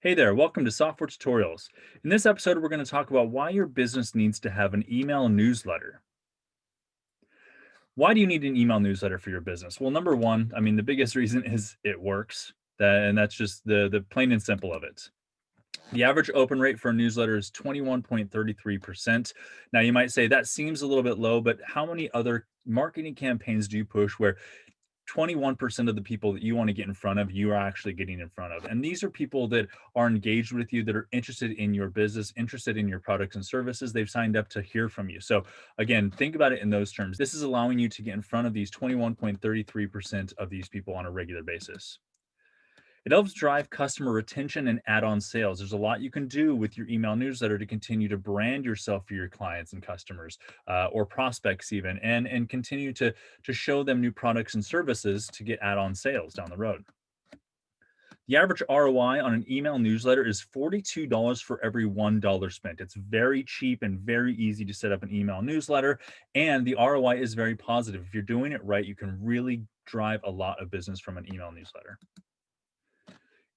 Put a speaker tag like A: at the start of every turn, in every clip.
A: Hey there, welcome to Software Tutorials. In this episode, we're going to talk about why your business needs to have an email newsletter. Why do you need an email newsletter for your business? Well, number one, the biggest reason is it works. And that's just the plain and simple of it. The average open rate for a newsletter is 21.33%. Now, you might say that seems a little bit low, but how many other marketing campaigns do you push where 21% of the people that you want to get in front of, you are actually getting in front of? And these are people that are engaged with you, that are interested in your business, interested in your products and services. They've signed up to hear from you. So, again, think about it in those terms. This is allowing you to get in front of these 21.33% of these people on a regular basis. It helps drive customer retention and add-on sales. There's a lot you can do with your email newsletter to continue to brand yourself for your clients and customers, or prospects even, and continue to show them new products and services to get add-on sales down the road. The average ROI on an email newsletter is $42 for every $1 spent. It's very cheap and very easy to set up an email newsletter, and the ROI is very positive. If you're doing it right, you can really drive a lot of business from an email newsletter.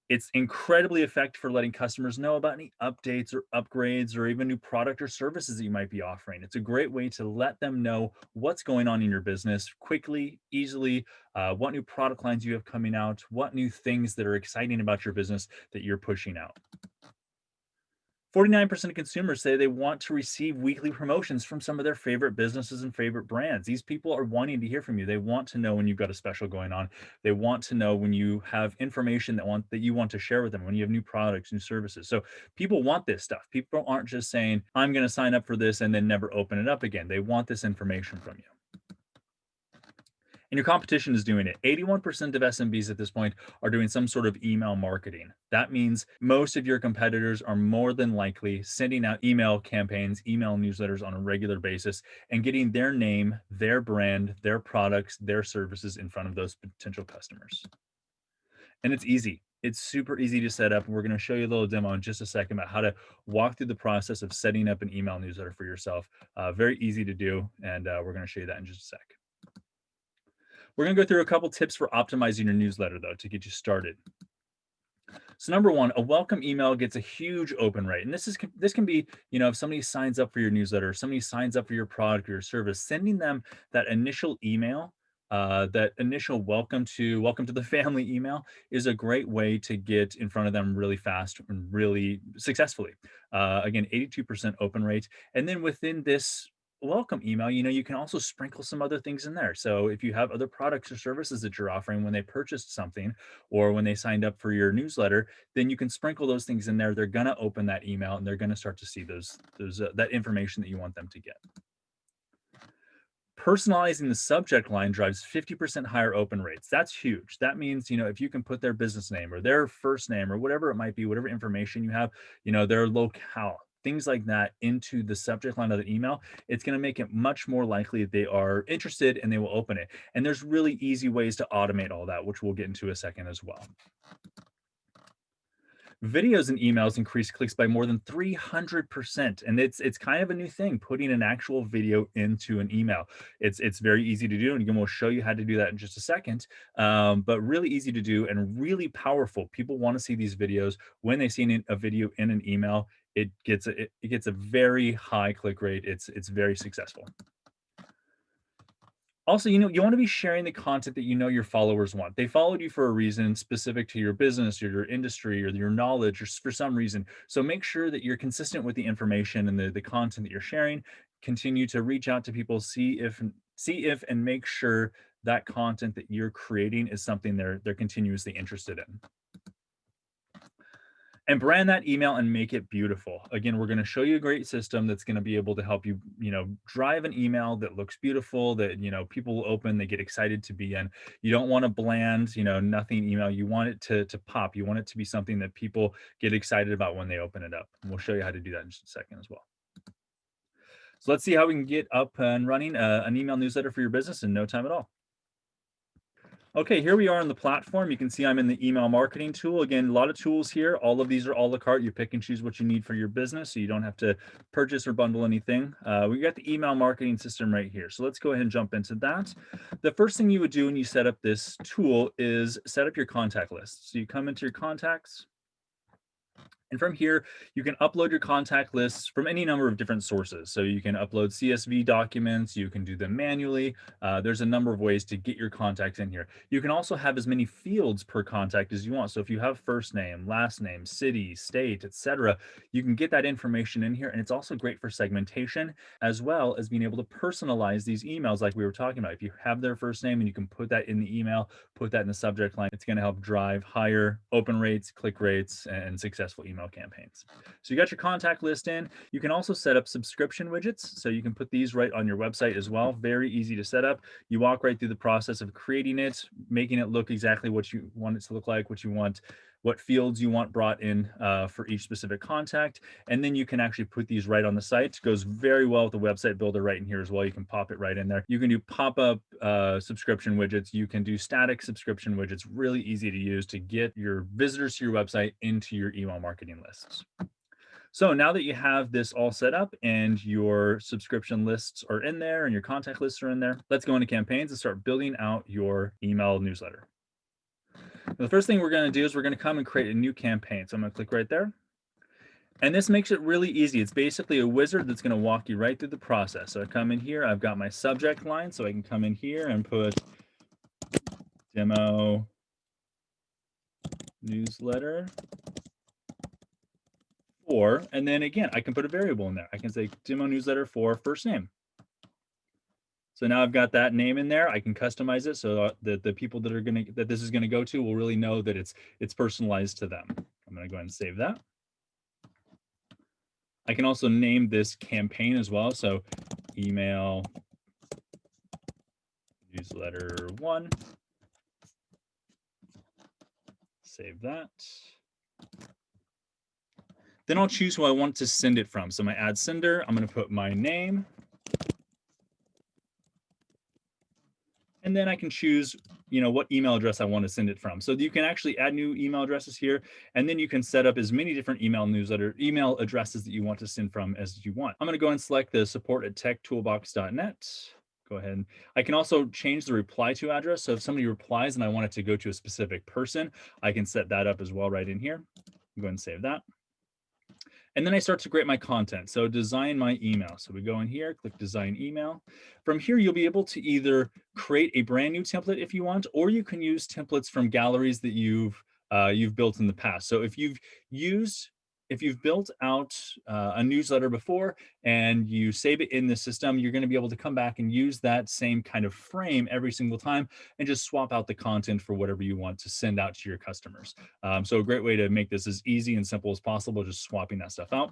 A: It's incredibly effective for letting customers know about any updates or upgrades or even new product or services that you might be offering. It's a great way to let them know what's going on in your business quickly, easily, what new product lines you have coming out, what new things that are exciting about your business that you're pushing out. 49% of consumers say they want to receive weekly promotions from some of their favorite businesses and favorite brands. These people are wanting to hear from you. They want to know when you've got a special going on. They want to know when you have information that you want to share with them, when you have new products, new services. So people want this stuff. People aren't just saying, "I'm going to sign up for this," and then never open it up again. They want this information from you. And your competition is doing it. 81% of SMBs at this point are doing some sort of email marketing. That means most of your competitors are more than likely sending out email campaigns, email newsletters on a regular basis and getting their name, their brand, their products, their services in front of those potential customers. And it's easy. It's super easy to set up. And we're going to show you a little demo in just a second about how to walk through the process of setting up an email newsletter for yourself. Very easy to do. And we're going to show you that in just a sec. We're going to go through a couple tips for optimizing your newsletter, though, to get you started. So number one, a welcome email gets a huge open rate. And this can be, if somebody signs up for your newsletter, somebody signs up for your product or your service, sending them that initial email, that initial welcome to the family email is a great way to get in front of them really fast and really successfully. Again, 82% open rate. And then within this welcome email, you can also sprinkle some other things in there. So if you have other products or services that you're offering when they purchased something or when they signed up for your newsletter, then you can sprinkle those things in there. They're going to open that email and they're going to start to see those that information that you want them to get. Personalizing the subject line drives 50% higher open rates. That's huge. That means, if you can put their business name or their first name or whatever it might be, whatever information you have, their locale, things like that into the subject line of the email, it's going to make it much more likely that they are interested and they will open it. And there's really easy ways to automate all that, which we'll get into a second as well. Videos and emails increase clicks by more than 300%, and it's kind of a new thing, putting an actual video into an email. It's very easy to do, and again, we'll show you how to do that in just a second, but really easy to do and really powerful. People wanna see these videos. When they see a video in an email, it gets a very high click rate. It's very successful. Also, you want to be sharing the content that your followers want. They followed you for a reason specific to your business or your industry or your knowledge or for some reason. So make sure that you're consistent with the information and the content that you're sharing. Continue to reach out to people, see if and make sure that content that you're creating is something they're continuously interested in. And brand that email and make it beautiful. Again, we're going to show you a great system that's going to be able to help you, drive an email that looks beautiful, that, people will open, they get excited to be in. You don't want a bland, nothing email. You want it to pop. You want it to be something that people get excited about when they open it up. And we'll show you how to do that in just a second as well. So let's see how we can get up and running an email newsletter for your business in no time at all. Okay, here we are on the platform. You can see I'm in the email marketing tool. Again, a lot of tools here. All of these are a la carte. You pick and choose what you need for your business, so you don't have to purchase or bundle anything. We got the email marketing system right here. So let's go ahead and jump into that. The first thing you would do when you set up this tool is set up your contact list. So you come into your contacts, And from here, you can upload your contact lists from any number of different sources. So you can upload CSV documents, you can do them manually. There's a number of ways to get your contacts in here. You can also have as many fields per contact as you want. So if you have first name, last name, city, state, etc., you can get that information in here. And it's also great for segmentation as well as being able to personalize these emails like we were talking about. If you have their first name and you can put that in the email, put that in the subject line, it's going to help drive higher open rates, click rates, and successful email campaigns. So you got your contact list in. You can also set up subscription widgets. So you can put these right on your website as well. Very easy to set up. You walk right through the process of creating it, making it look exactly what you want it to look like, what fields you want brought in for each specific contact. And then you can actually put these right on the site. It goes very well with the website builder right in here as well. You can pop it right in there. You can do pop-up subscription widgets. You can do static subscription widgets. Really easy to use to get your visitors to your website into your email marketing lists. So now that you have this all set up and your subscription lists are in there and your contact lists are in there, let's go into campaigns and start building out your email newsletter. The first thing we're going to do is we're going to come and create a new campaign. So I'm going to click right there. And this makes it really easy. It's basically a wizard that's going to walk you right through the process. So I come in here, I've got my subject line, so I can come in here and put demo newsletter for, and then again, I can put a variable in there. I can say demo newsletter for first name. So now I've got that name in there. I can customize it so that the people that this is going to go to will really know that it's personalized to them. I'm going to go ahead and save that. I can also name this campaign as well. So email newsletter 1. Save that. Then I'll choose who I want to send it from. So my add sender, I'm going to put my name. And then I can choose, what email address I want to send it from. So you can actually add new email addresses here, and then you can set up as many different email addresses that you want to send from as you want. I'm going to go and select the support@techtoolbox.net. Go ahead. I can also change the reply to address. So if somebody replies and I want it to go to a specific person, I can set that up as well right in here. Go ahead and save that. And then I start to create my content. So design my email. So we go in here, click design email. From here, you'll be able to either create a brand new template if you want, or you can use templates from galleries that you've built in the past. So if you've built out a newsletter before and you save it in the system, you're going to be able to come back and use that same kind of frame every single time and just swap out the content for whatever you want to send out to your customers. So a great way to make this as easy and simple as possible, just swapping that stuff out.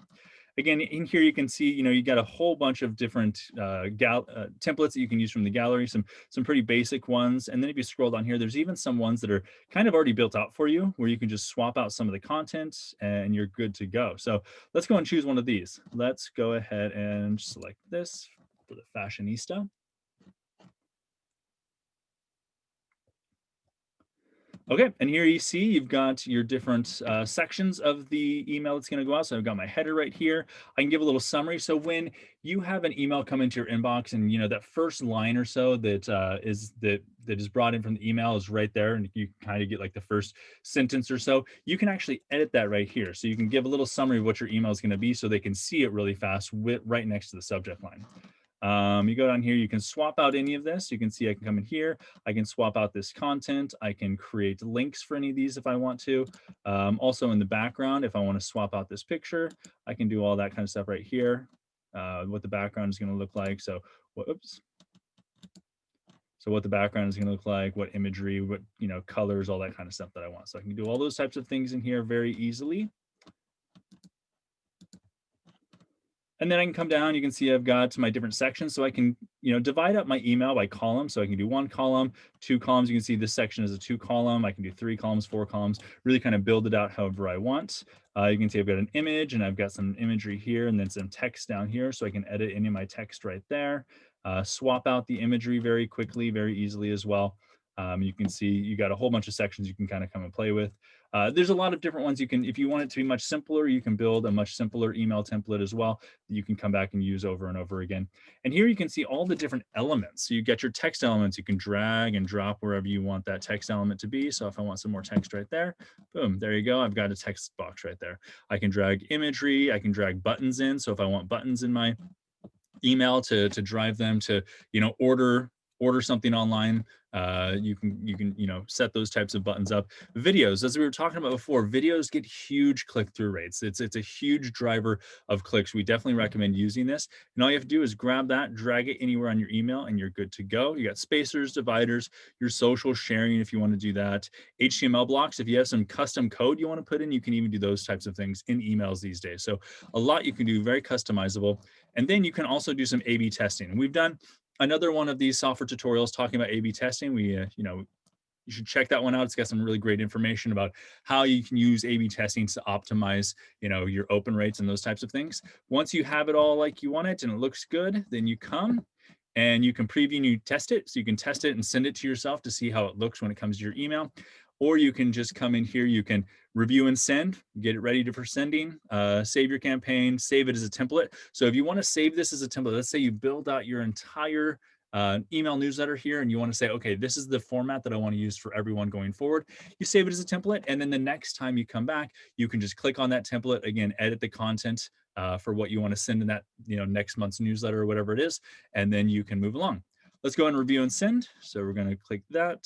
A: Again, in here you can see, you got a whole bunch of different templates that you can use from the gallery, some pretty basic ones. And then if you scroll down here, there's even some ones that are kind of already built out for you, where you can just swap out some of the content and you're good to go. So let's go and choose one of these. Let's go ahead and select this for the fashionista. Okay, and here you see you've got your different sections of the email that's going to go out. So I've got my header right here. I can give a little summary. So when you have an email come into your inbox, and that first line or so that is brought in from the email is right there, and you kind of get like the first sentence or so, you can actually edit that right here. So you can give a little summary of what your email is going to be, so they can see it really fast right next to the subject line. You go down here, you can swap out any of this. You can see I can come in here, I can swap out this content. I can create links for any of these if I want to. Also in the background, if I want to swap out this picture, I can do all that kind of stuff right here. What the background is going to look like. So, whoops. So what the background is going to look like, what imagery, what colors, all that kind of stuff that I want. So I can do all those types of things in here very easily. And then I can come down, you can see I've got my different sections. So I can, divide up my email by column. So I can do 1 column, 2 columns. You can see this section is a 2 column. I can do 3 columns, 4 columns, really kind of build it out however I want. You can see I've got an image and I've got some imagery here and then some text down here. So I can edit any of my text right there. Swap out the imagery very quickly, very easily as well. You can see you got a whole bunch of sections you can kind of come and play with. There's a lot of different ones you can, if you want it to be much simpler, you can build a much simpler email template as well that you can come back and use over and over again. And here you can see all the different elements. So you get your text elements, you can drag and drop wherever you want that text element to be. So if I want some more text right there, boom, there you go. I've got a text box right there. I can drag imagery, I can drag buttons in. So if I want buttons in my email to drive them to, order something online, you can set those types of buttons up. Videos, as we were talking about before, videos get huge click-through rates. It's a huge driver of clicks. We definitely recommend using this, and all you have to do is grab that, drag it anywhere on your email, and you're good to go. You got spacers, dividers, your social sharing if you want to do that, HTML blocks. If you have some custom code you want to put in, you can even do those types of things in emails these days. So a lot you can do, very customizable. And then you can also do some A/B testing. We've done another one of these software tutorials talking about A/B testing. You should check that one out. It's got some really great information about how you can use A/B testing to optimize, your open rates and those types of things. Once you have it all like you want it and it looks good, then you come and you can preview and you test it. So you can test it and send it to yourself to see how it looks when it comes to your email. Or you can just come in here, you can review and send, get it ready for sending, save your campaign, save it as a template. So if you want to save this as a template, let's say you build out your entire email newsletter here and you want to say, okay, this is the format that I want to use for everyone going forward. You save it as a template. And then the next time you come back, you can just click on that template, again, edit the content for what you want to send in that, next month's newsletter or whatever it is. And then you can move along. Let's go and review and send. So we're going to click that.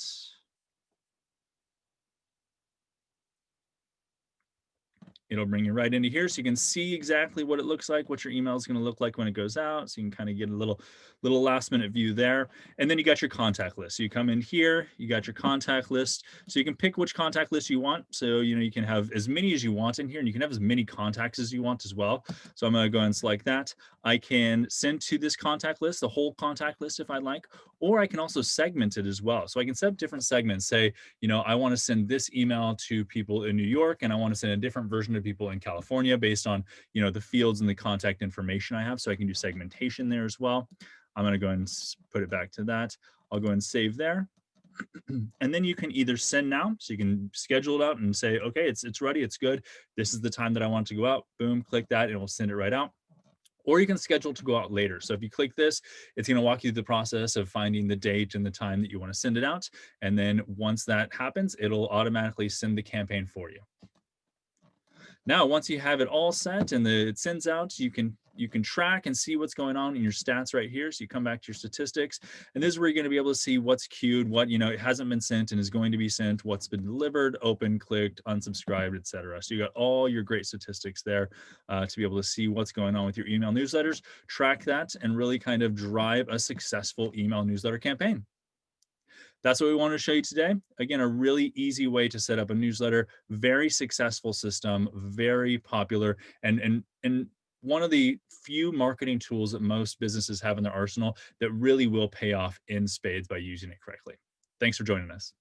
A: It'll bring you right into here so you can see exactly what it looks like, what your email is going to look like when it goes out. So you can kind of get a little last minute view there. And then you got your contact list. So you come in here, you got your contact list. So you can pick which contact list you want. So, you can have as many as you want in here and you can have as many contacts as you want as well. So I'm going to go and select that. I can send to this contact list, the whole contact list if I'd like, or I can also segment it as well. So I can set up different segments. Say, I want to send this email to people in New York and I want to send a different version to people in California based on, the fields and the contact information I have. So I can do segmentation there as well. I'm going to go and put it back to that. I'll go and save there. And then you can either send now, so you can schedule it out and say, okay, it's ready, it's good. This is the time that I want to go out. Boom, click that, and it will send it right out. Or you can schedule to go out later. So if you click this, it's going to walk you through the process of finding the date and the time that you want to send it out. And then once that happens, it'll automatically send the campaign for you. Now, once you have it all set and it sends out, you can track and see what's going on in your stats right here. So you come back to your statistics, and this is where you're going to be able to see what's queued, what it hasn't been sent and is going to be sent, what's been delivered, open, clicked, unsubscribed, etc. So you got all your great statistics there to be able to see what's going on with your email newsletters, track that, and really kind of drive a successful email newsletter campaign. That's what we wanted to show you today. Again, a really easy way to set up a newsletter, very successful system, very popular, and one of the few marketing tools that most businesses have in their arsenal that really will pay off in spades by using it correctly. Thanks for joining us.